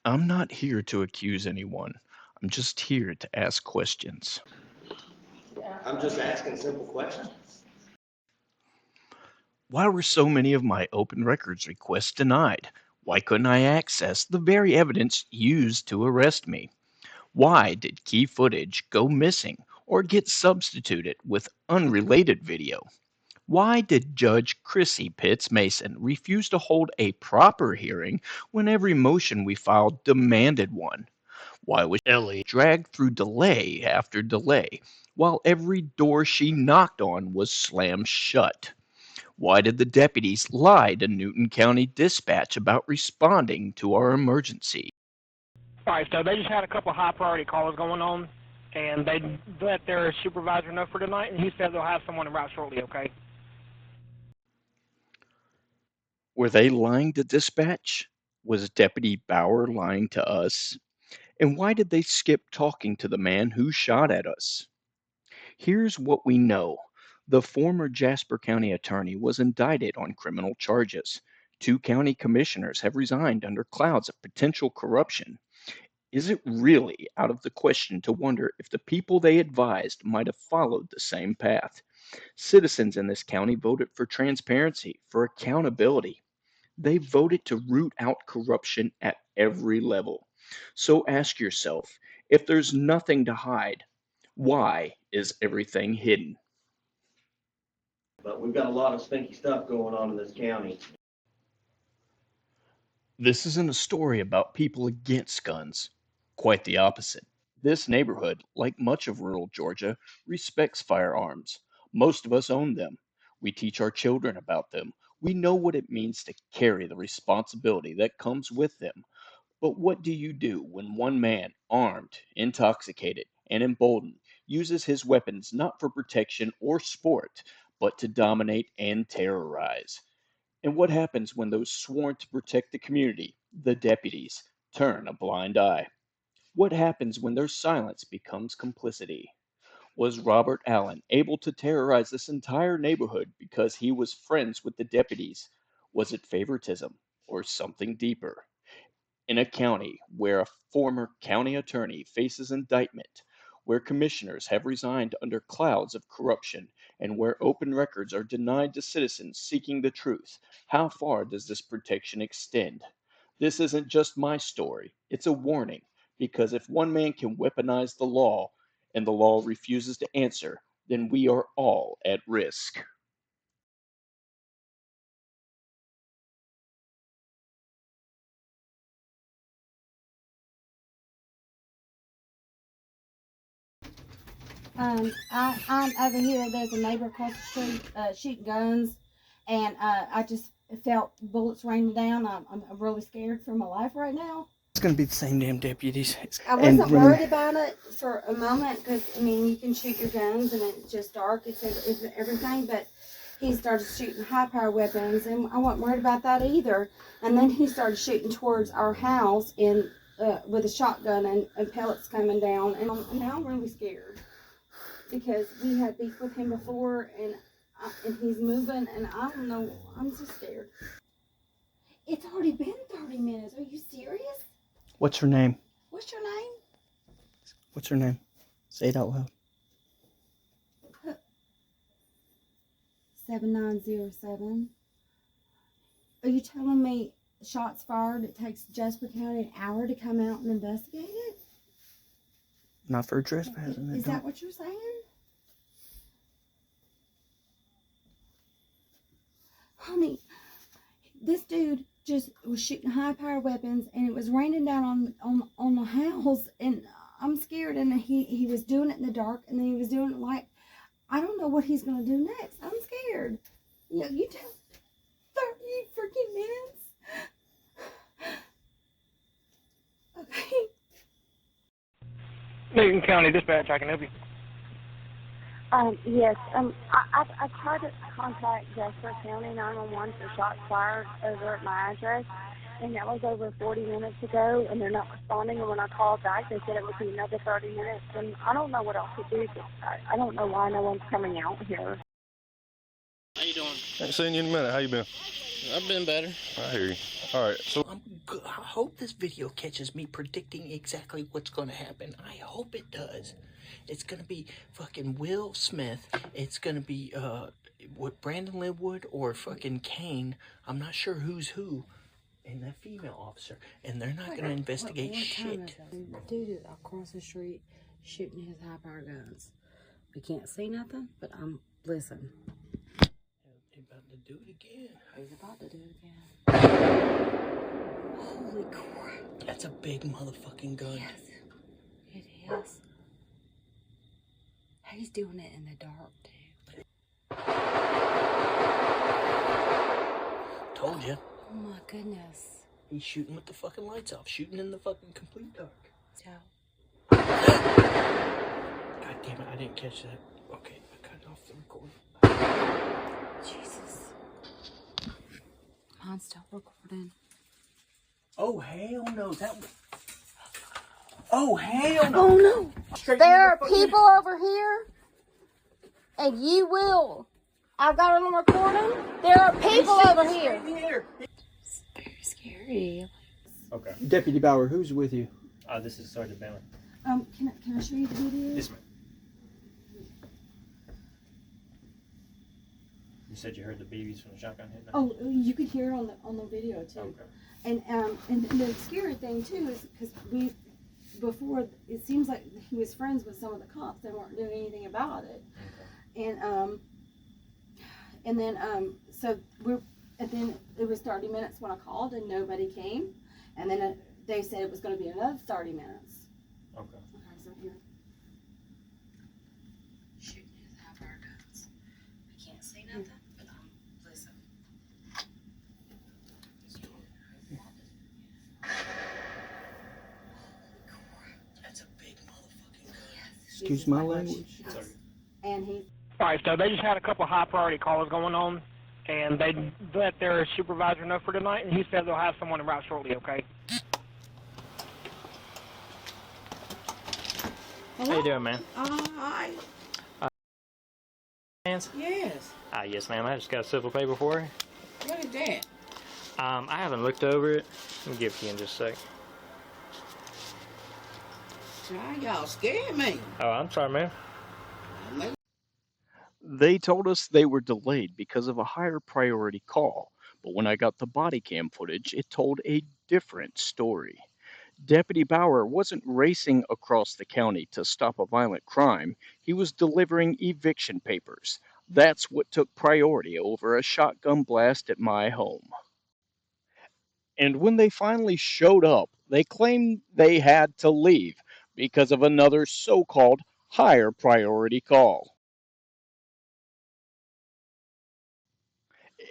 I'm not here to accuse anyone. I'm just here to ask questions. I'm just asking simple questions. Why were so many of my open records requests denied? Why couldn't I access the very evidence used to arrest me? Why did key footage go missing or get substituted with unrelated video? Why did Judge Chrissy Pitts Mason refuse to hold a proper hearing when every motion we filed demanded one? Why was Ellie dragged through delay after delay while every door she knocked on was slammed shut? Why did the deputies lie to Newton County Dispatch about responding to our emergency? All right, so they just had a couple high priority calls going on, and they let their supervisor know for tonight, and he said they'll have someone en route shortly, okay? Were they lying to dispatch? Was Deputy Bauer lying to us? And why did they skip talking to the man who shot at us? Here's what we know. The former Jasper County attorney was indicted on criminal charges. Two county commissioners have resigned under clouds of potential corruption. Is it really out of the question to wonder if the people they advised might have followed the same path? Citizens in this county voted for transparency, for accountability. They voted to root out corruption at every level. So ask yourself, if there's nothing to hide, why is everything hidden? But we've got a lot of stinky stuff going on in this county. This isn't a story about people against guns. Quite the opposite. This neighborhood, like much of rural Georgia, respects firearms. Most of us own them. We teach our children about them. We know what it means to carry the responsibility that comes with them. But what do you do when one man, armed, intoxicated, and emboldened, uses his weapons not for protection or sport, but to dominate and terrorize? And what happens when those sworn to protect the community, the deputies, turn a blind eye? What happens when their silence becomes complicity? Was Robert Allen able to terrorize this entire neighborhood because he was friends with the deputies? Was it favoritism or something deeper? In a county where a former county attorney faces indictment, where commissioners have resigned under clouds of corruption, and where open records are denied to citizens seeking the truth, how far does this protection extend? This isn't just my story, it's a warning, because if one man can weaponize the law and the law refuses to answer, then we are all at risk. I'm over here. There's a neighbor across the street shooting guns, and I just felt bullets raining down. I'm really scared for my life right now. It's gonna be the same damn deputies. I wasn't worried about it for a moment because I mean you can shoot your guns and it's just dark. It's everything, but he started shooting high power weapons, and I wasn't worried about that either. And then he started shooting towards our house with a shotgun and pellets coming down, and now I'm really scared because we had beef with him before, and he's moving, and I don't know. I'm just scared. It's already been 30 minutes. Are you serious? What's her name? What's your name? What's her name? Say it out loud. 7907. Are you telling me shots fired? It takes Jasper County an hour to come out and investigate it? Not for trespassing. Is that what you're saying? Honey, this dude just was shooting high power weapons, and it was raining down on the house, and I'm scared. And he was doing it in the dark, and then he was doing it like I don't know what he's gonna do next. I'm scared. You tell 30 freaking minutes. Okay. Newton County Dispatch, I can help you. Yes. I tried to contact Jasper County 911 for shots fired over at my address, and that was over 40 minutes ago, and they're not responding. And when I called back, they said it would be another 30 minutes, and I don't know what else to do. I don't know why no one's coming out here. Ain't seen you in a minute. How you been? I've been better. I hear you. All right, so I hope this video catches me predicting exactly what's going to happen. I hope it does. It's going to be fucking Will Smith. It's going to be, what, Brandon Linwood or fucking Kane. I'm not sure who's who. And that female officer. And they're not going to investigate shit. Dude across the street shooting his high-power guns. We can't see nothing, but listen. They're about to do it again. He's about to do it again. Holy crap. That's a big motherfucking gun. Yes, it is. He's doing it in the dark, too. Told you. Oh my goodness. He's shooting with the fucking lights off. Shooting in the fucking complete dark. So. God damn it, I didn't catch that. Okay, I cut off the recording. Jesus. Mine's still recording. Oh, hell no. Oh, hell no. Oh no. Straight There are people over here, and you will. I've got it on recording. There are people over here. It's very scary. Okay. Deputy Bauer, who's with you? This is Sergeant Bailey. Can I show you the video? Yes, ma'am. You said you heard the BBs from the shotgun hit? Oh, you could hear it on the video too. Okay. And the scary thing too is because before it seems like he was friends with some of the cops. They weren't doing anything about it. Okay. And then it was 30 minutes when I called and nobody came, and then they said it was going to be another 30 minutes. Okay. Okay, so here. Shooting his high-power guns. I can't say nothing, but listen. That's a big motherfucking gun. Yes. Excuse my language. Sorry. And he. All right, so they just had a couple high priority calls going on, and they let their supervisor know for tonight, and he said they'll have someone en route shortly. Okay. How you doing, man? Hi. Hands? Yes. Yes, ma'am. I just got a civil paper for you. What is that? I haven't looked over it. Let me give it to you in just a sec. Child, y'all scared me. Oh, I'm sorry, man. They told us they were delayed because of a higher priority call, but when I got the body cam footage, it told a different story. Deputy Bauer wasn't racing across the county to stop a violent crime. He was delivering eviction papers. That's what took priority over a shotgun blast at my home. And when they finally showed up, they claimed they had to leave because of another so-called higher priority call.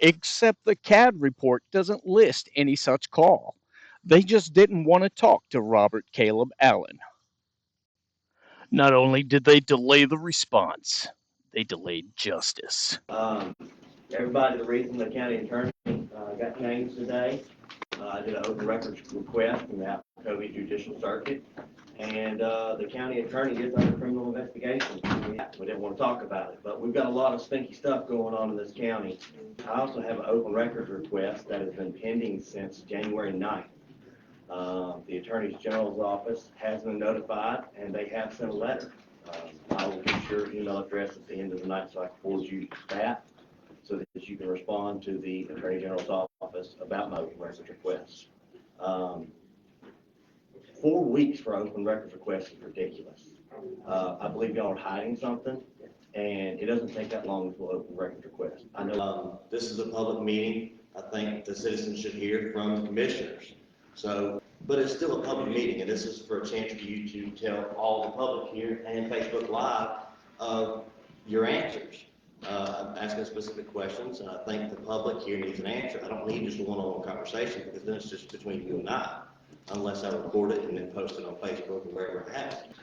Except the CAD report doesn't list any such call. They just didn't want to talk to Robert Caleb Allen. Not only did they delay the response, they delayed justice. Everybody, the reason the county attorney got changed today, I did an open records request from the Alcovey Judicial Circuit, and the county attorney is under criminal investigation. We didn't want to talk about it, but we've got a lot of stinky stuff going on in this county. I also have an open records request that has been pending since January 9th. The Attorney General's office has been notified, and they have sent a letter. I will get your email address at the end of the night so I can forward you that, so that you can respond to the Attorney General's office about my open records requests. 4 weeks for open records requests is ridiculous. I believe y'all are hiding something, and it doesn't take that long to open records request. I know this is a public meeting. I think the citizens should hear from the commissioners. So, but it's still a public meeting, and this is for a chance for you to tell all the public here and Facebook Live your answers. I'm asking specific questions, and I think the public here needs an answer. I don't need just a one-on-one conversation, because then it's just between you and I, unless I record it and then post it on Facebook or wherever I have it.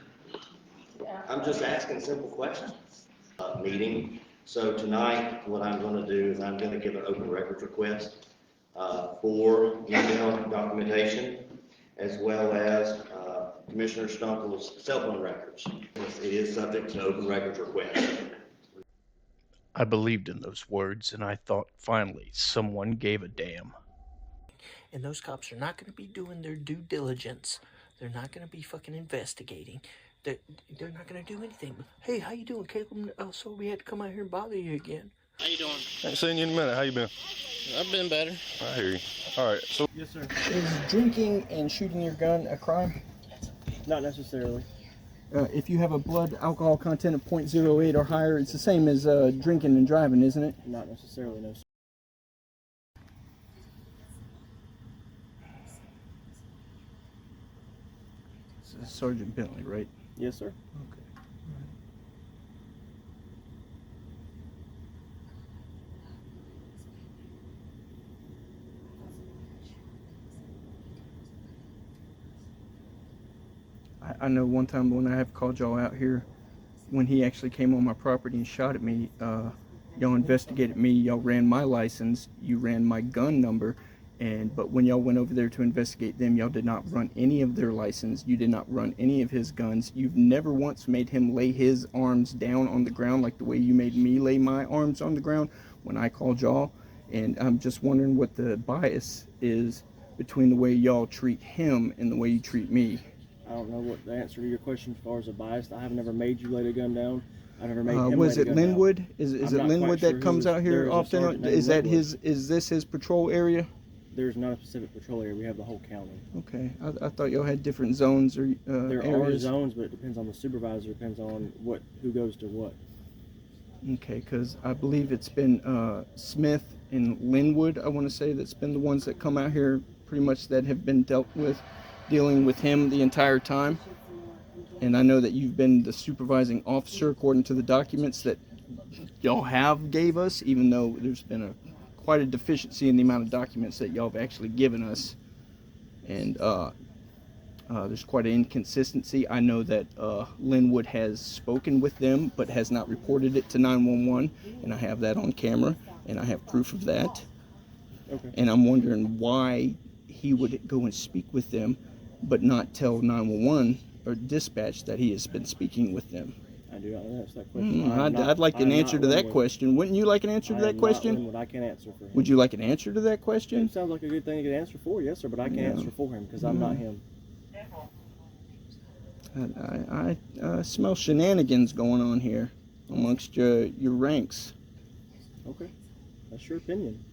I'm just asking simple questions. Meeting. So tonight, what I'm going to do is I'm going to give an open records request for email documentation, as well as Commissioner Stunkel's cell phone records. It is subject to open records request. I believed in those words, and I thought finally someone gave a damn. And those cops are not going to be doing their due diligence. They're not going to be fucking investigating. They're not going to do anything. Hey, how you doing, Caleb? Oh, so we had to come out here and bother you again. How you doing? Ain't seen you in a minute. How you been? I've been better. I hear you. All right. So Yes, sir. Is drinking and shooting your gun a crime? Not necessarily. If you have a blood alcohol content of 0.08 or higher, it's the same as drinking and driving, isn't it? Not necessarily, no, sir. It's Sergeant Bentley, right? Yes, sir. Okay. I know one time when I have called y'all out here, when he actually came on my property and shot at me, y'all investigated me, y'all ran my license, you ran my gun number, but when y'all went over there to investigate them, y'all did not run any of their license, you did not run any of his guns, you've never once made him lay his arms down on the ground like the way you made me lay my arms on the ground when I called y'all, and I'm just wondering what the bias is between the way y'all treat him and the way you treat me. I don't know what the answer to your question as far as a bias. I have never made you lay the gun down. I never made him Was lay it the gun Linwood? down. Is I'm it not quite Linwood sure that who comes was- out there here is a often? sergeant named Is that Linwood. is this his patrol area? There's not a specific patrol area. We have the whole county. Okay, I thought y'all had different zones or There are areas. zones, but it depends on the supervisor. It depends on who goes to what. Okay, because I believe it's been Smith and Linwood, I want to say, that's been the ones that come out here pretty much that have been dealing with him the entire time. And I know that you've been the supervising officer according to the documents that y'all have gave us, even though there's been quite a deficiency in the amount of documents that y'all have actually given us. And there's quite an inconsistency. I know that Linwood has spoken with them, but has not reported it to 911, and I have that on camera, and I have proof of that. Okay. And I'm wondering why he would go and speak with them, but not tell 911 or dispatch that he has been speaking with them. I do not know that question. I'd like an answer to that Linwood. question. Wouldn't you like an answer to that question? Linwood. I can't answer for him. Would you like an answer to that question? It sounds like a good thing to get an answer for, yes, sir, but I can't answer for him because I'm not him. I smell shenanigans going on here amongst your ranks. Okay. That's your opinion,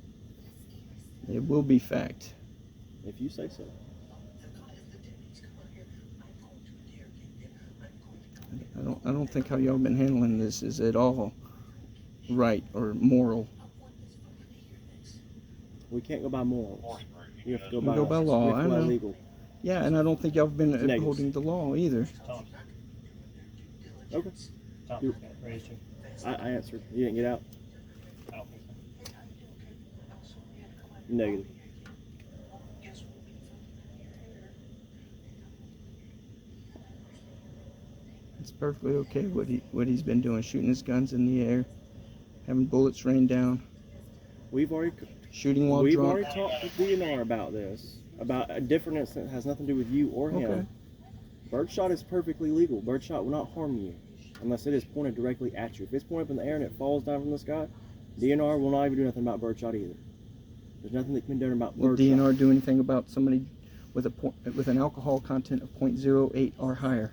It will be fact. if you say so. I don't think how y'all been handling this is at all right or moral. We can't go by morals. We have to go We by, go by law, we have to I go by know. legal. Yeah, and I don't think y'all have been Negatives. upholding the law either. Okay. I answered. You didn't get out? Negative. It's perfectly okay what he's been doing, shooting his guns in the air, having bullets rain down, We've already shooting while we've drunk. already talked with DNR about this, about a different incident that has nothing to do with you or him. Okay. Birdshot is perfectly legal. Birdshot will not harm you unless it is pointed directly at you. If it's pointed up in the air and it falls down from the sky, DNR will not even do nothing about birdshot either. There's nothing that can be done about Will birdshot. DNR do anything about somebody with an alcohol content of 0.08 or higher?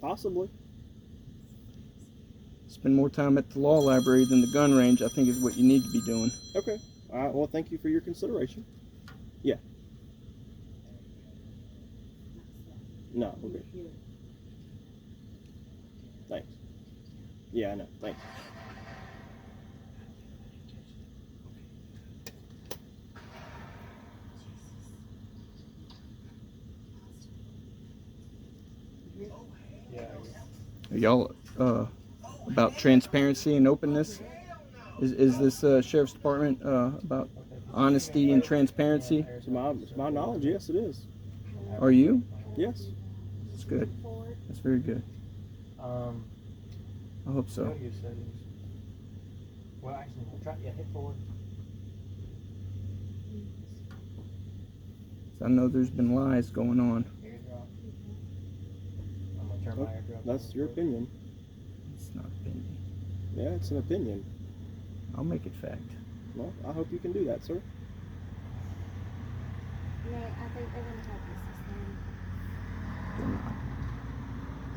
Possibly. Spend more time at the law library than the gun range, I think, is what you need to be doing. Okay. All right. Well, thank you for your consideration. Yeah. No, we're good. Thanks. Yeah, I know. Thanks. Are y'all about transparency and openness? Is this sheriff's department about honesty and transparency? To my knowledge, yes, it is. Are you? Yes. That's good. That's very good. I hope so. Well, actually, try hit forward. I know there's been lies going on. I'm gonna turn my airdrop. That's your opinion. It's not opinion. Yeah, it's an opinion. I'll make it fact. Well, I hope you can do that, sir. No, I think they're gonna help us this time. They're not.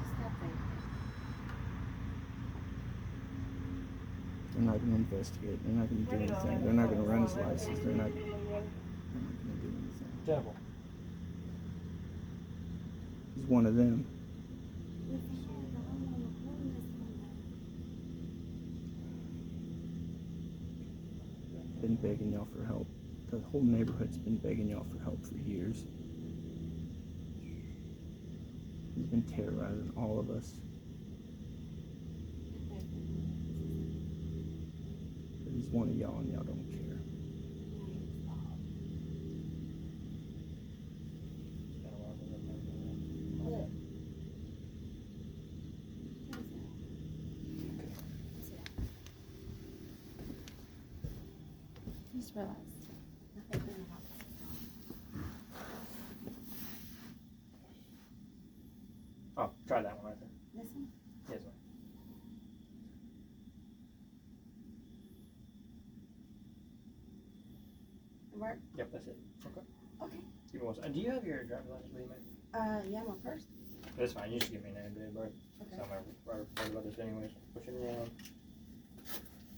Just have faith. They're not going to investigate. They're not going to do anything. They're not going to run his license. They're not going to do anything. Devil. He's one of them. Been begging y'all for help. The whole neighborhood's been begging y'all for help for years. He's been terrorizing all of us. But he's one of y'all and y'all don't care. Just realized. I think they're gonna help us this time. Oh, try that one right there. This one? Yes, sir. It work? Yep, that's it. Okay. Okay. Give me one second. Do you have your driver's license with you, man? Yeah, my purse. That's fine. You just give me a name, dude, bro. Okay. So I'm right about this anyways. What's your name? What's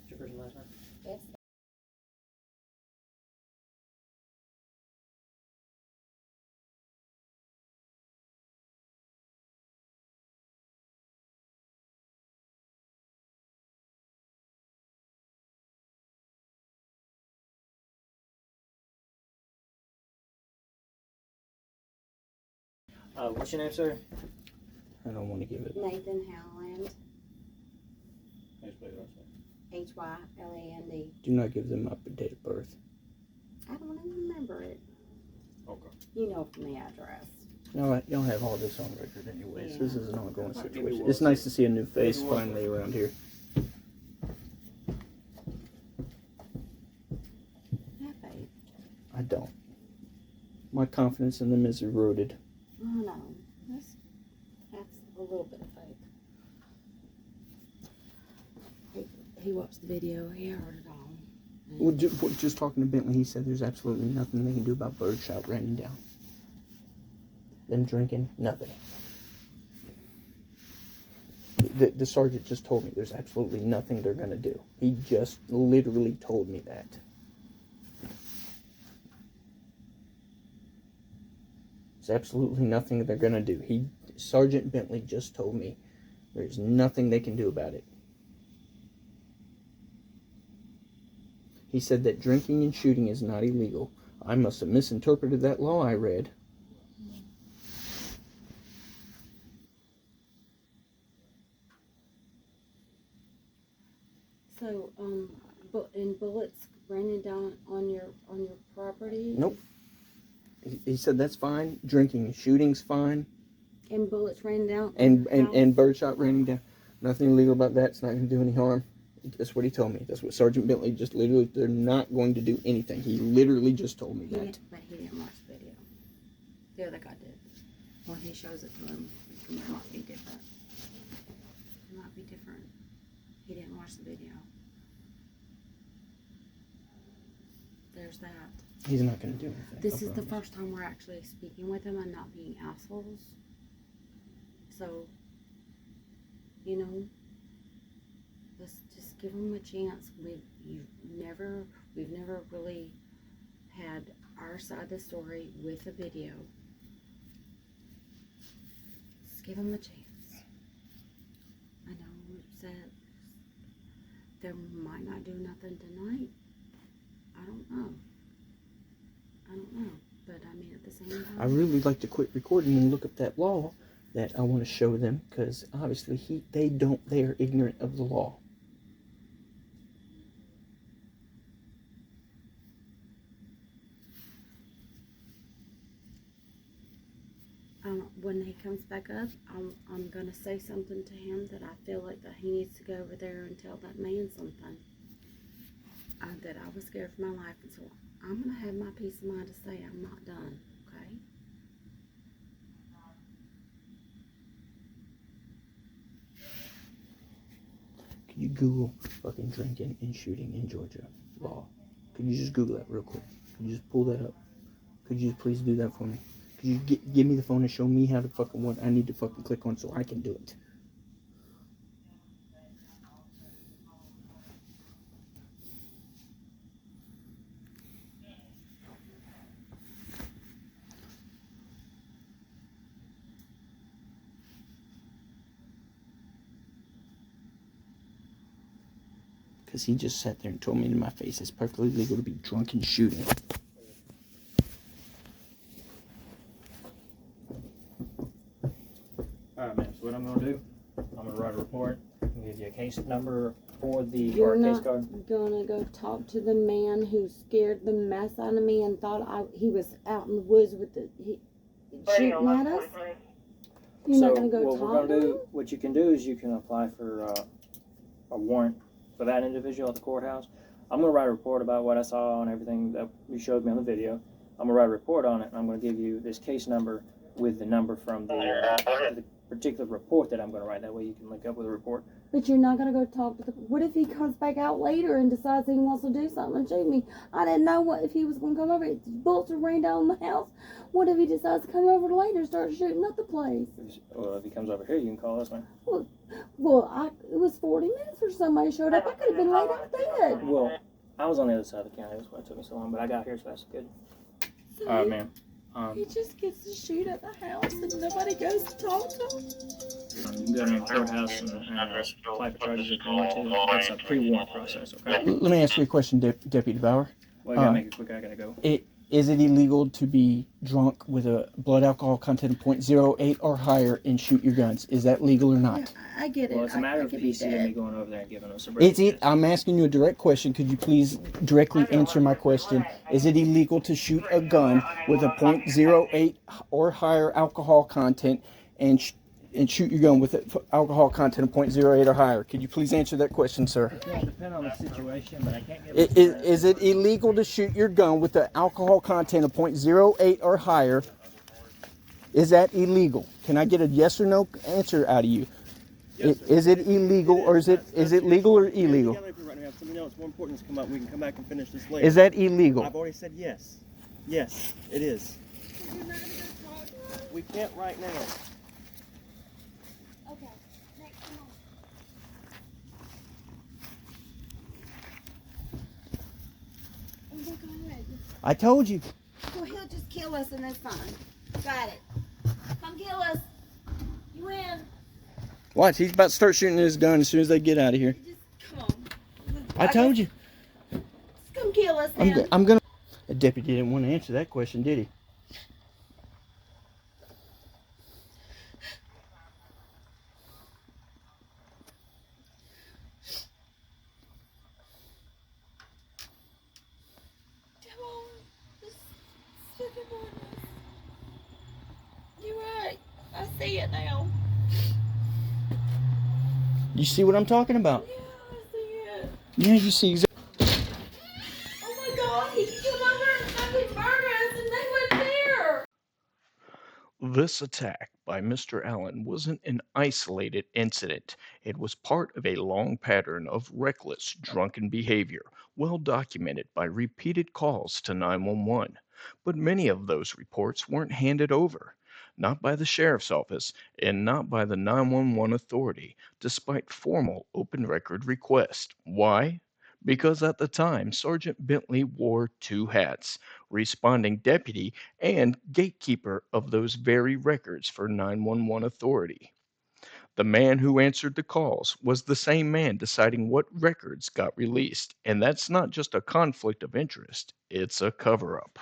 your first and last name? Yes. What's your name, sir? I don't want to give it. Nathan Howland. Just play it right Hyland. Do not give them up a date of birth. I don't even remember it. Okay. You know from the address. No, y'all have all this on record anyways. Yeah. This is an ongoing Give me situation. one It's nice to second. see a new face Give me one finally around here. Have faith. I don't. My confidence in them is eroded. Oh no. That's a little bit of faith. He watched the video. He heard it all. Well, just talking to Bentley, he said there's absolutely nothing they can do about birdshot raining down. Them drinking, nothing. The sergeant just told me there's absolutely nothing they're going to do. He just literally told me that. There's absolutely nothing they're going to do. Sergeant Bentley just told me there's nothing they can do about it. He said that drinking and shooting is not illegal. I must have misinterpreted that law I read. So, and bullets raining down on your property? Nope. He said that's fine. Drinking and shooting's fine. And bullets raining down And birdshot raining down. Nothing illegal about that. It's not going to do any harm. That's what he told me. That's what Sergeant Bentley just literally, they're not going to do anything. He literally just told me that. But he didn't watch the video. The other guy did. When he shows it to him, it might be different. It might be different. He didn't watch the video. There's that. He's not going to do anything. This is the first time we're actually speaking with him and not being assholes. So, you know, let's just give him a chance. We've never really had our side of the story with a video. Just give him a chance. I know that they might not do nothing tonight. I don't know. But I mean, at the same time, I really like to quit recording and look up that law that I want to show them, because obviously they are ignorant of the law. when he comes back up, I'm gonna say something to him that I feel like that he needs to go over there and tell that man something. That I was scared for my life, and so I'm gonna have my peace of mind to say I'm not done. Okay. Can you Google fucking drinking and shooting in Georgia law? Could you just Google that real quick? Could you just pull that up? Could you please do that for me? Could you give me the phone and show me how to fucking what I need to fucking click on so I can do it? Because he just sat there and told me to my face it's perfectly legal to be drunk and shooting. Alright, man, so what I'm gonna do, I'm gonna write a report, and give you a case number for the, You're or case not card. gonna go talk to the man who scared the mess out of me and thought he was out in the woods with shooting at us? You're So not gonna go what talk we're gonna to him? do, what you can do is you can apply for a warrant for that individual at the courthouse. I'm gonna write a report about what I saw and everything that you showed me on the video. I'm gonna write a report on it, and I'm gonna give you this case number with the number from the particular report that I'm gonna write. That way you can link up with the report. But you're not gonna go talk to the. What if he comes back out later and decides he wants to do something and shoot me? I didn't know what if he was gonna come over. Bullets were raining down on the house. What if he decides to come over later and start shooting up the place? Well, if he comes over here, you can call us, man. Well, it was 40 minutes for somebody showed up. I could have been laid out dead. Well, I was on the other side of the county. That's why it took me so long. But I got here, so that's good. So All right, man. he just gets to shoot at the house and nobody goes to talk to him. You can go to the courthouse and apply for charges if you want to. That's a pre-warrant process, okay? Let me ask you a question, Deputy Bauer. Well, I gotta make it quick. I gotta go. Is it illegal to be drunk with a blood alcohol content of 0.08 or higher and shoot your guns? Is that legal or not? Yeah, I get it. Well, it's a matter of could be PC and dead. me going over there and giving us a I'm asking you a direct question. Could you please directly answer my question? Is it illegal to shoot a gun with a 0.08 or higher alcohol content and shoot your gun with an alcohol content of 0.08 or higher? Could you please answer that question, sir? It will depend on the situation, but I can't give Is it illegal to shoot your gun with an alcohol content of 0.08 or higher? Is that illegal? Can I get a yes or no answer out of you? Yes, Is it illegal or is it legal or illegal? Something else more important has come up. We can come back and finish this later. Is that illegal? I've already said yes. Yes, it is. We can't right now. Okay, next one. Oh my God. I told you. Well, he'll just kill us and that's fine. Got it. Come kill us. You win. Watch, he's about to start shooting his gun as soon as they get out of here. Just come on. I told you. Just come kill us then. I'm gonna. The deputy didn't want to answer that question, did he? Come on. Just fucking on us. You're right. I see it now. You see what I'm talking about? Yeah, I see it. Yeah, you see exactly. Oh my God, he could come over and fucking murder us and they wouldn't there. This attack by Mr. Allen wasn't an isolated incident. It was part of a long pattern of reckless, drunken behavior, well documented by repeated calls to 911. But many of those reports weren't handed over. Not by the sheriff's office and not by the 911 authority, despite formal open record requests. Why? Because at the time, Sergeant Bentley wore two hats, responding deputy and gatekeeper of those very records for 911 authority. The man who answered the calls was the same man deciding what records got released, and that's not just a conflict of interest, it's a cover up.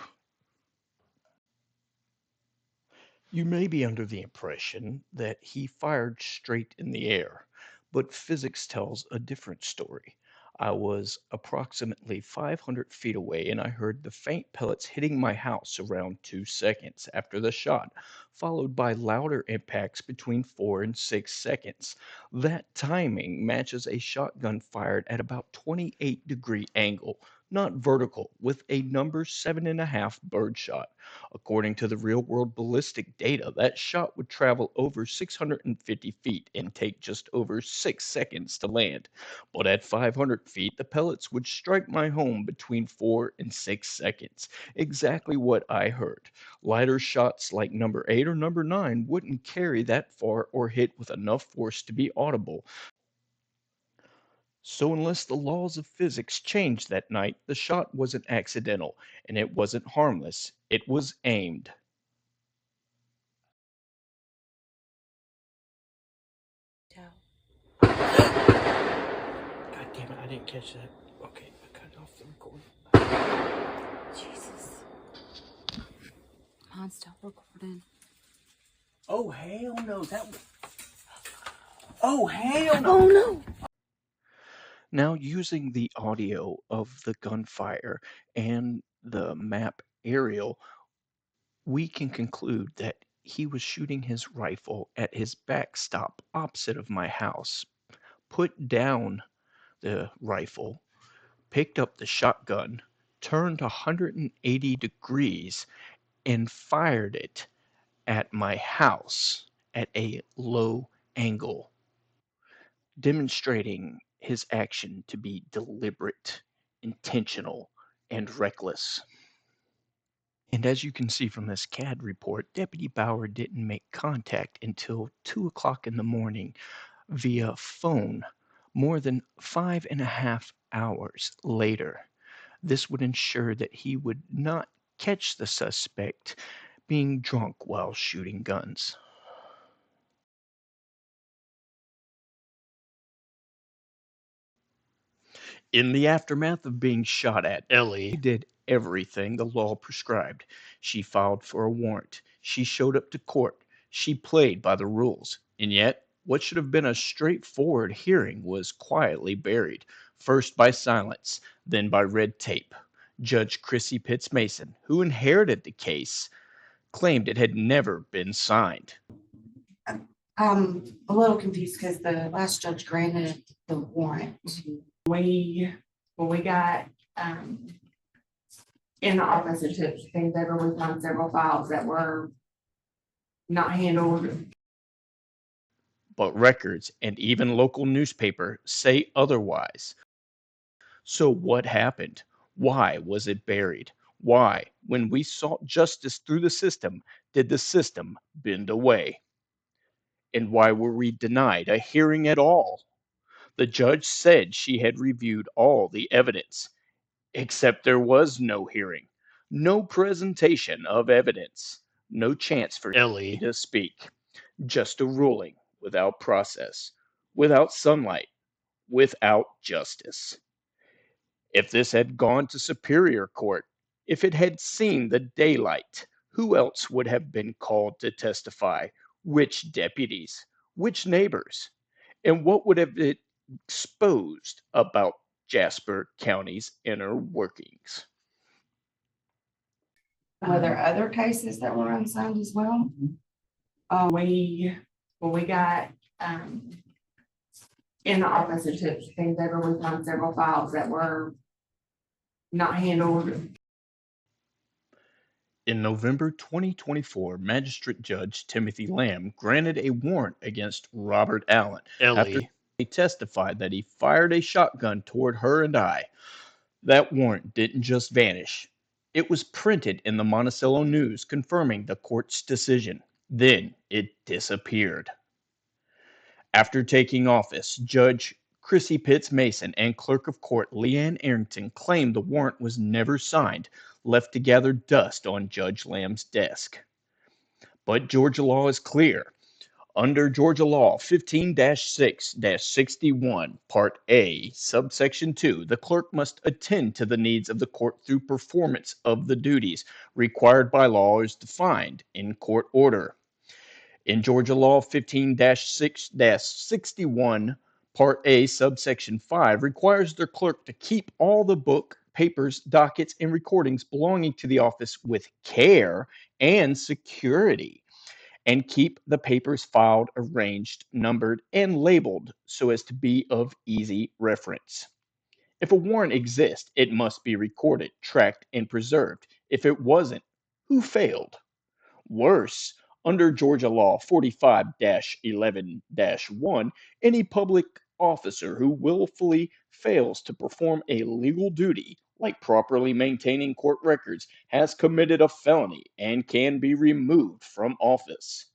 You may be under the impression that he fired straight in the air, but physics tells a different story. I was approximately 500 feet away and I heard the faint pellets hitting my house around 2 seconds after the shot, followed by louder impacts between 4 and 6 seconds. That timing matches a shotgun fired at about 28-degree angle, not vertical, with a number 7.5 birdshot. According to the real world ballistic data, that shot would travel over 650 feet and take just over 6 seconds to land. But at 500 feet, the pellets would strike my home between 4 and 6 seconds. Exactly what I heard. Lighter shots like number 8 or number 9 wouldn't carry that far or hit with enough force to be audible. So, unless the laws of physics changed that night, the shot wasn't accidental and it wasn't harmless. It was aimed. God damn it, I didn't catch that. Okay, I cut off the recording. Jesus. Mine's still recording. Oh, hell no. Oh, hell no. Oh no. Now, using the audio of the gunfire and the map aerial, we can conclude that he was shooting his rifle at his backstop opposite of my house, put down the rifle, picked up the shotgun, turned 180 degrees, and fired it at my house at a low angle, demonstrating his action to be deliberate, intentional, and reckless. And as you can see from this CAD report, Deputy Bauer didn't make contact until 2 o'clock in the morning via phone, more than 5.5 hours later. This would ensure that he would not catch the suspect being drunk while shooting guns. In the aftermath of being shot at, Ellie did everything the law prescribed. She filed for a warrant. She showed up to court. She played by the rules. And yet, what should have been a straightforward hearing was quietly buried, first by silence, then by red tape. Judge Chrissy Pitts Mason, who inherited the case, claimed it had never been signed. I'm a little confused because the last judge granted the warrant. When we got in the office and took things over, we found several files that were not handled. But records and even local newspaper say otherwise. So what happened? Why was it buried? Why, when we sought justice through the system, did the system bend away? And why were we denied a hearing at all? The judge said she had reviewed all the evidence, except there was no hearing, no presentation of evidence, no chance for Ellie to speak, just a ruling without process, without sunlight, without justice. If this had gone to Superior Court, if it had seen the daylight, who else would have been called to testify? Which deputies? Which neighbors? And what would have it exposed about Jasper County's inner workings? Were there other cases that were unsigned as well? When we got in the office and took things over, we found several files that were not handled. In November 2024, Magistrate Judge Timothy Lamb granted a warrant against Robert Allen after he testified that he fired a shotgun toward her and I. That warrant didn't just vanish. It was printed in the Monticello News confirming the court's decision. Then it disappeared. After taking office, Judge Chrissy Pitts Mason and Clerk of Court Leanne Arrington claimed the warrant was never signed, left to gather dust on Judge Lamb's desk. But Georgia law is clear. Under Georgia law 15-6-61, Part A, subsection 2, the clerk must attend to the needs of the court through performance of the duties required by law as defined in court order. In Georgia law 15-6-61, Part A, subsection 5, requires their clerk to keep all the book, papers, dockets, and recordings belonging to the office with care and security, and keep the papers filed, arranged, numbered, and labeled so as to be of easy reference. If a warrant exists, it must be recorded, tracked, and preserved. If it wasn't, who failed? Worse, under Georgia Law 45-11-1, any public officer who willfully fails to perform a legal duty, like properly maintaining court records, has committed a felony and can be removed from office.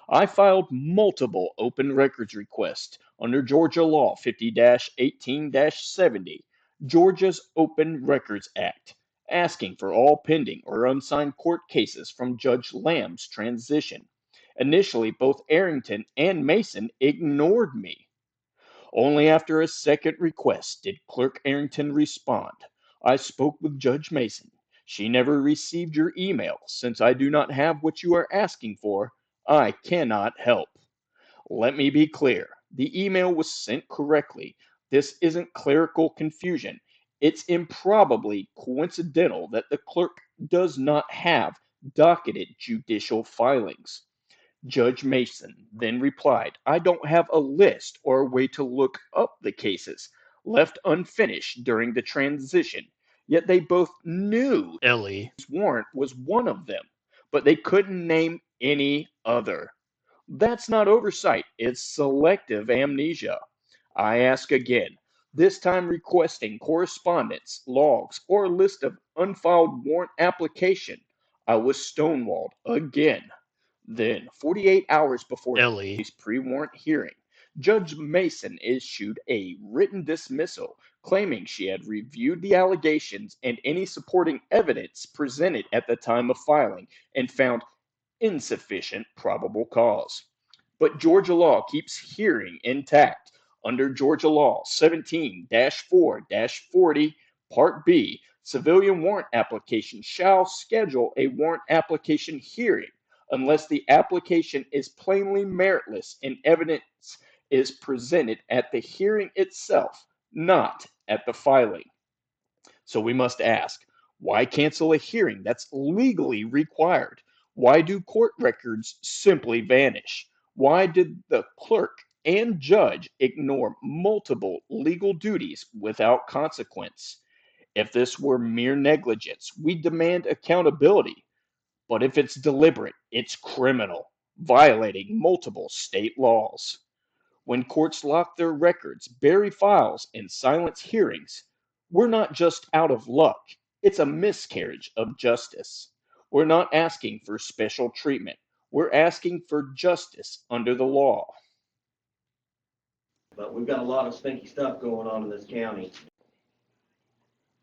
I filed multiple open records requests under Georgia Law 50-18-70, Georgia's Open Records Act, asking for all pending or unsigned court cases from Judge Lamb's transition. Initially, both Arrington and Mason ignored me. Only after a second request did Clerk Arrington respond. I spoke with Judge Mason. She never received your email. Since I do not have what you are asking for, I cannot help. Let me be clear. The email was sent correctly. This isn't clerical confusion. It's improbably coincidental that the clerk does not have docketed judicial filings. Judge Mason then replied, I don't have a list or a way to look up the cases left unfinished during the transition. Yet they both knew Ellie's warrant was one of them, but they couldn't name any other. That's not oversight, it's selective amnesia. I ask again, this time requesting correspondence, logs, or a list of unfiled warrant application. I was stonewalled again. Then, 48 hours before Ellie's pre-warrant hearing, Judge Mason issued a written dismissal claiming she had reviewed the allegations and any supporting evidence presented at the time of filing and found insufficient probable cause. But Georgia law keeps hearing intact. Under Georgia law 17-4-40, Part B, civilian warrant application shall schedule a warrant application hearing unless the application is plainly meritless and evidence is presented at the hearing itself, not at the filing. So we must ask, why cancel a hearing that's legally required? Why do court records simply vanish? Why did the clerk and judge ignore multiple legal duties without consequence? If this were mere negligence, we demand accountability. But if it's deliberate, it's criminal, violating multiple state laws. When courts lock their records, bury files, and silence hearings, we're not just out of luck, it's a miscarriage of justice. We're not asking for special treatment, we're asking for justice under the law. But we've got a lot of stinky stuff going on in this county.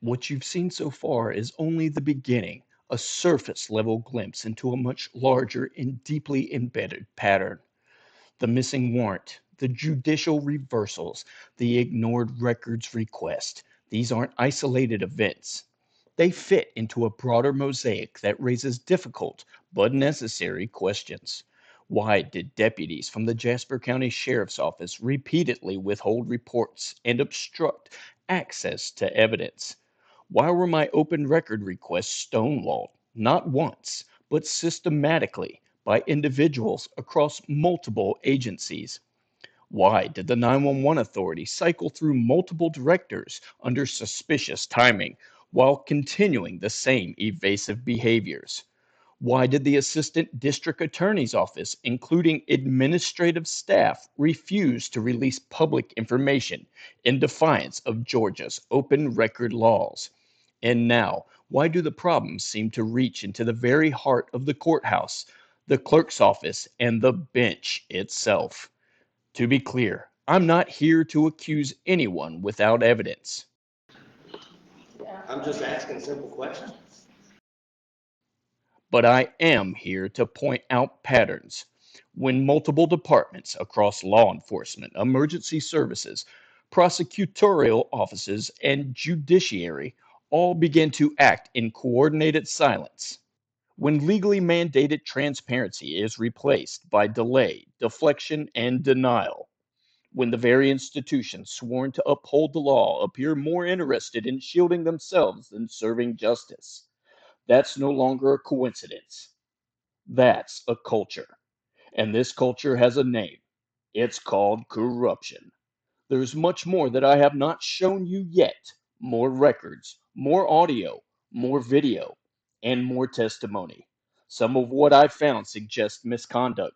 What you've seen so far is only the beginning, a surface level glimpse into a much larger and deeply embedded pattern. The missing warrant, the judicial reversals, the ignored records request. These aren't isolated events. They fit into a broader mosaic that raises difficult but necessary questions. Why did deputies from the Jasper County Sheriff's Office repeatedly withhold reports and obstruct access to evidence? Why were my open record requests stonewalled, not once, but systematically, by individuals across multiple agencies? Why did the 911 authority cycle through multiple directors under suspicious timing while continuing the same evasive behaviors? Why did the assistant district attorney's office, including administrative staff, refuse to release public information in defiance of Georgia's open record laws? And now, why do the problems seem to reach into the very heart of the courthouse, the clerk's office, and the bench itself? To be clear, I'm not here to accuse anyone without evidence. I'm just asking simple questions. But I am here to point out patterns. When multiple departments across law enforcement, emergency services, prosecutorial offices, and judiciary all begin to act in coordinated silence. When legally mandated transparency is replaced by delay, deflection, and denial. When the very institutions sworn to uphold the law appear more interested in shielding themselves than serving justice. That's no longer a coincidence. That's a culture. And this culture has a name. It's called corruption. There's much more that I have not shown you yet, More records, more audio, more video, and more testimony. Some of what I've found suggests misconduct.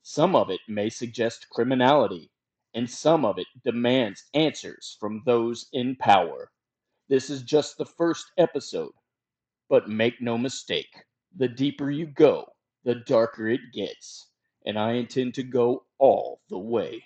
Some of it may suggest criminality, and some of it demands answers from those in power. This is just the first episode, but make no mistake, the deeper you go, the darker it gets, and I intend to go all the way.